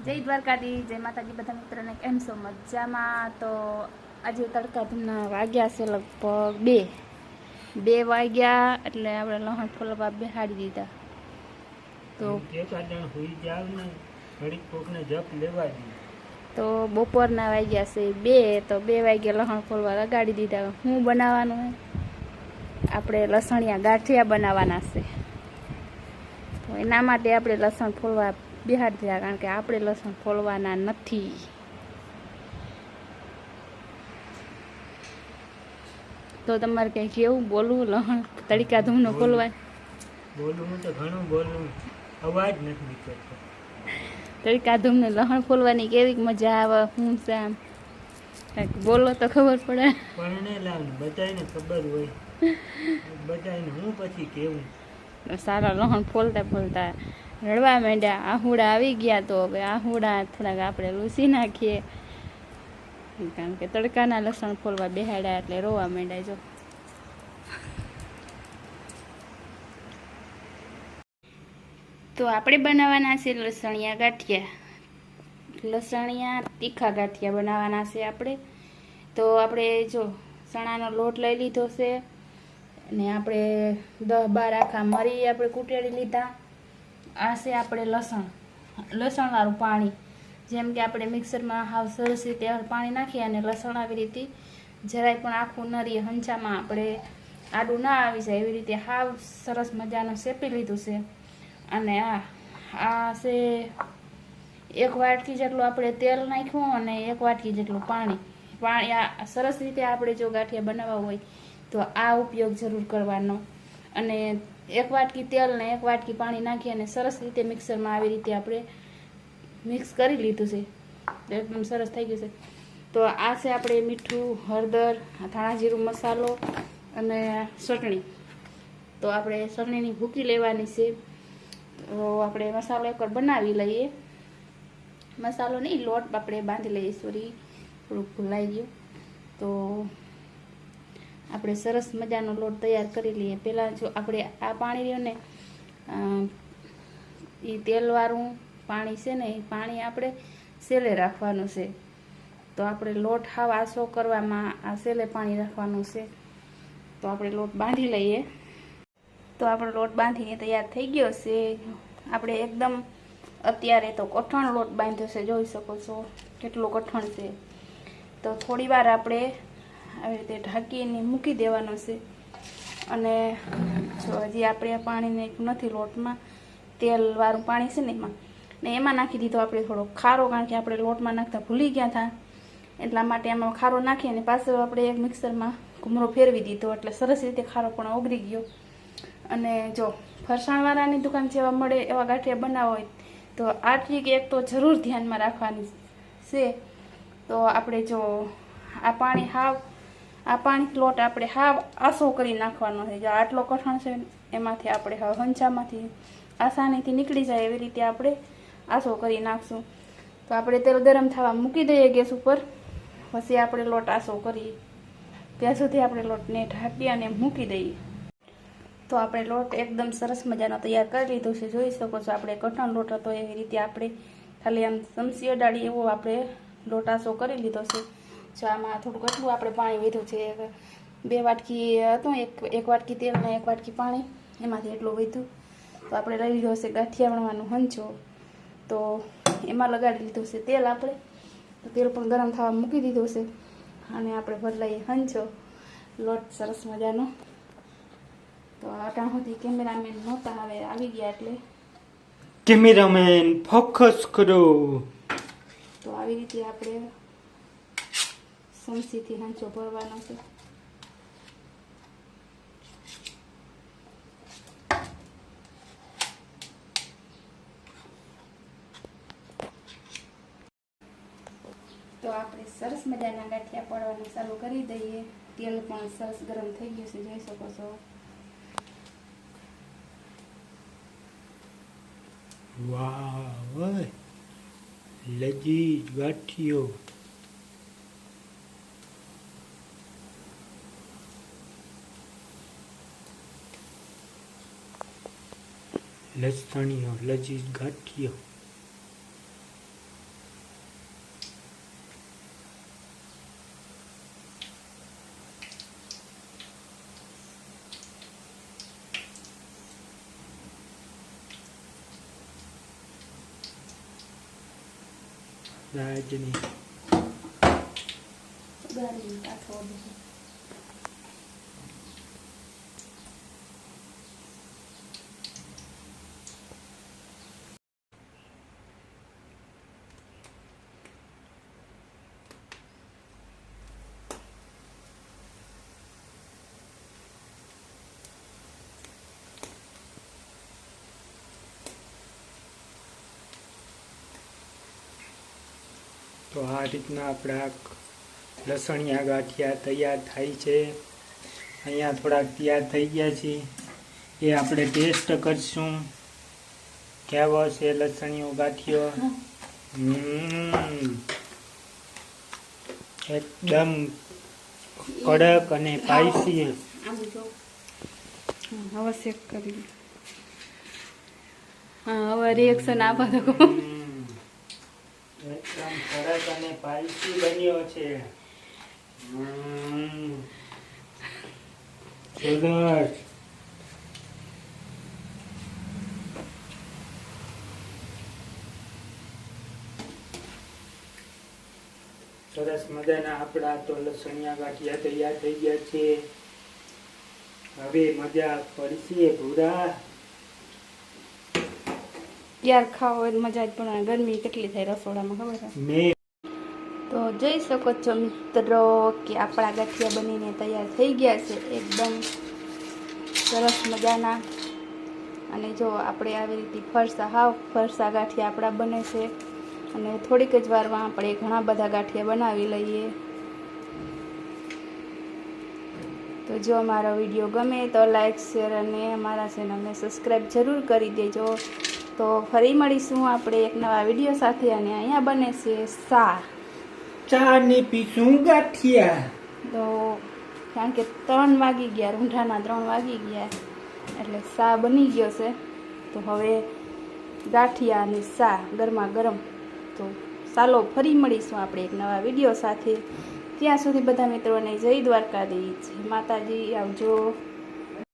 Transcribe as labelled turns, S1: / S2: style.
S1: જય દ્વારકાધીશ, જય માતાજી બધા મિત્રોને. કેમ છો? મજામાં? તો આજે તડકા ધૂમના વાગ્યા છે લગભગ 2 વાગ્યા, એટલે આપણે લહણ ફોલવા બેહાડી દીધા. તો બપોરના વાગ્યા છે 2, તો 2 વાગ્યા લહણ ફોલવા લગાડી દીધા. શું બનાવવાનું? આપણે લસણિયા ગાંઠિયા બનાવવાના છે. તો એના માટે આપણે લસણ ફોલવા બિહાડ થયા, કારણ કે આપણે લસણ ફોલવાના નથી. તો તમારે કંઈ કેવું બોલવું? લહણ તડકા ધૂમનો ફોલવા
S2: બોલવું તો ઘણું બોલવું, અવાજ નથી નીકળતો.
S1: તડકા ધૂમને લહણ ફોલવાની કેવી મજા આવે? શું છે આમ? કંઈક બોલો તો ખબર પડે.
S2: પરણે લાવ બધાને ખબર હોય, બધાને હું પછી કેવું.
S1: સારા લહણ ફોલતા ફોલતા રડવા માંડ્યા. આહુડા આવી ગયા, તો હવે આહુડા થોડાક આપણે લૂસી નાખીએ, કારણ કે તડકાના લસણ ફોલવા બેહાડ્યા એટલે રોવા માંડ્યા. જો તો આપણે બનાવવાના છે લસણિયા ગાંઠિયા. લસણિયા તીખા ગાંઠિયા બનાવવાના છે આપણે. તો આપણે જો ચણાનો લોટ લઈ લીધો છે, અને આપણે 10-12 આખા મરી આપણે કૂટેડી લીધા. આ છે આપણે લસણવાળું પાણી, જેમ કે આપણે મિક્સરમાં હાવ સરસ રીતે પાણી નાખીએ અને લસણ આવી રીતે જરાય પણ આખું નરીએ હંચામાં આપણે આડું ના આવી જાય એવી રીતે હાવ સરસ મજાનું શેપી લીધું છે. અને આ છે 1 વાટકી જેટલું આપણે તેલ નાખ્યું અને 1 વાટકી જેટલું પાણી. આ સરસ રીતે આપણે જો ગાંઠિયા બનાવવા હોય તો આ ઉપયોગ જરૂર કરવાનો. અને 1 વાટકી તેલ ને 1 વાટકી પાણી નાખી અને સરસ રીતે મિક્સરમાં આવી રીતે આપણે મિક્સ કરી લીધું છે. એકદમ સરસ થઈ ગયું છે. તો આ છે આપણે મીઠું, હળદર, ધાણા જીરું મસાલો અને ચટણી. તો આપણે ચટણીની ભૂકી લેવાની છે. તો આપણે મસાલો એકવાર બનાવી લઈએ. મસાલો નહીં, લોટ આપણે બાંધી લઈએ. સોરી, થોડુંક ભૂલાઈ ગયું. તો આપણે સરસ મજાનો લોટ તૈયાર કરી લઈએ. પહેલાં જો આપણે આ પાણી રહ્યું ને, એ તેલવાળું પાણી છે ને, એ પાણી આપણે સેલે રાખવાનું છે. તો આપણે લોટ હાવ આસો કરવામાં આ સેલે પાણી રાખવાનું છે. તો આપણે લોટ બાંધી લઈએ. તો આપણો લોટ બાંધીને તૈયાર થઈ ગયો છે. આપણે એકદમ અત્યારે તો કઠણ લોટ બાંધ્યો છે, જોઈ શકો છો કેટલું કઠણ છે. તો થોડી વાર આપણે આવી રીતે ઢાંકીને મૂકી દેવાનો છે. અને જો હજી આપણે પાણીને નથી લોટમાં, તેલવાળું પાણી છે ને એમાં નાખી દીધો આપણે થોડો ખારો, કારણ કે આપણે લોટમાં નાખતા ભૂલી ગયા હતા, એટલા માટે એમાં ખારો નાખી અને પાછો આપણે એક મિક્સરમાં ઘૂમરો ફેરવી દીધો, એટલે સરસ રીતે ખારો પણ ઓગળી ગયો. અને જો ફરસાણવાળાની દુકાન જેવા મળે એવા ગાંઠિયા બનાવવા હોય તો આ ટ્રીક એક તો જરૂર ધ્યાનમાં રાખવાની છે. તો આપણે જો આ પાણી લોટ આપણે હાવ આસો કરી નાખવાનો છે. જો આટલો કઠણ છે એમાંથી આપણે હાવ હંચામાંથી આસાનીથી નીકળી જાય એવી રીતે આપણે આસો કરી નાખશું. તો આપણે તેલ ગરમ થવા મૂકી દઈએ ગેસ ઉપર, પછી આપણે લોટ આસો કરીએ. ત્યાં સુધી આપણે લોટને ઢાંકી અને મૂકી દઈએ. તો આપણે લોટ એકદમ સરસ મજાનો તૈયાર કરી લીધો છે. જોઈ શકો છો આપણે કઠણ લોટ હતો એવી રીતે આપણે ખાલી આમ ચમચી અડાડી એવો આપણે લોટ આસો કરી લીધો છે. જો આમાં થોડુંક એટલું આપણે પાણી વધ્યું છે. 2 વાટકી હતું, 1 વાટકી તેલ ને 1 વાટકી પાણી, એમાંથી એટલું વધ્યું. તો આપણે લઈ લીધો છે ગાંઠિયા વણવાનું હંચો. તો એમાં લગાડી લીધું છે તેલ આપણે. તો તેલ પણ ગરમ થવા મૂકી દીધું છે અને આપણે બદલાઈએ હંચો લોટ સરસ મજાનો. તો અટાણ સુધી કેમેરામેન નહોતા, હવે આવી ગયા એટલે
S2: કેમેરામેન ફોકસ કરો.
S1: તો આવી રીતે આપણે સમસીથી હંચો ભરવાનો છે. તો આપણે સરસ મજાના ગાંઠિયા પડવાનું ચાલુ કરી દઈએ. તેલ પણ સરસ ગરમ થઈ ગયું છે, જોઈ શકો છો.
S2: વાહ, લજીજ ગાંઠિયો. લસણીયો લજીજ ગાંઠિયો. રાજની
S1: ગાળી કાઠો બધું.
S2: તો આ રીતના આપણા લસણિયા ગાંઠિયા તૈયાર થાય છે. અહીંયા થોડાક તૈયાર થઈ ગયા છે, એ આપણે ટેસ્ટ કરશું કેવો છે લસણિયો ગાંઠિયો. એકદમ કડક અને સ્પાઈસી.
S1: આમ જો હવે શેક કરી. હા હવે રિએક્શન આપો તો
S2: એકદમ કડક અને સ્પાઈસી બન્યો છે. સરસ. સરસ મજાના આપણા તો લસણિયા ગાંઠિયા તૈયાર થઈ ગયા છે. હવે મજા પડશે પૂરા.
S1: યાર ખાઓ હોય મજા જ પણ ગરમી કેટલી થાય રસોડામાં ખબર છે.
S2: મેં
S1: તો જોઈ શકો છો મિત્રો કે આપણા ગાંઠિયા બનીને તૈયાર થઈ ગયા છે એકદમ સરસ મજાના. અને જો આપણે આવી રીતે ફરસા ગાંઠિયા આપણા બને છે. અને થોડીક જ વારમાં આપણે ઘણા બધા ગાંઠિયા બનાવી લઈએ. તો જો અમારો વિડીયો ગમે તો લાઈક શેર અને અમારા ચેનલને સબસ્ક્રાઈબ જરૂર કરી દેજો. તો ફરી મળીશું આપણે એક નવા વિડીયો સાથે. અને અહીંયા બને છે
S2: ચા ને પીશું ગાંઠિયા.
S1: તો કારણ કે 3 વાગી ગયા, રૂંઢાના 3 વાગી ગયા એટલે શા બની ગયો છે. તો હવે ગાંઠિયા અને શા ગરમા ગરમ. તો ચાલો ફરી મળીશું આપણે એક નવા વિડીયો સાથે. ત્યાં સુધી બધા મિત્રોને જય દ્વારકાધીશ, માતાજી આવજો.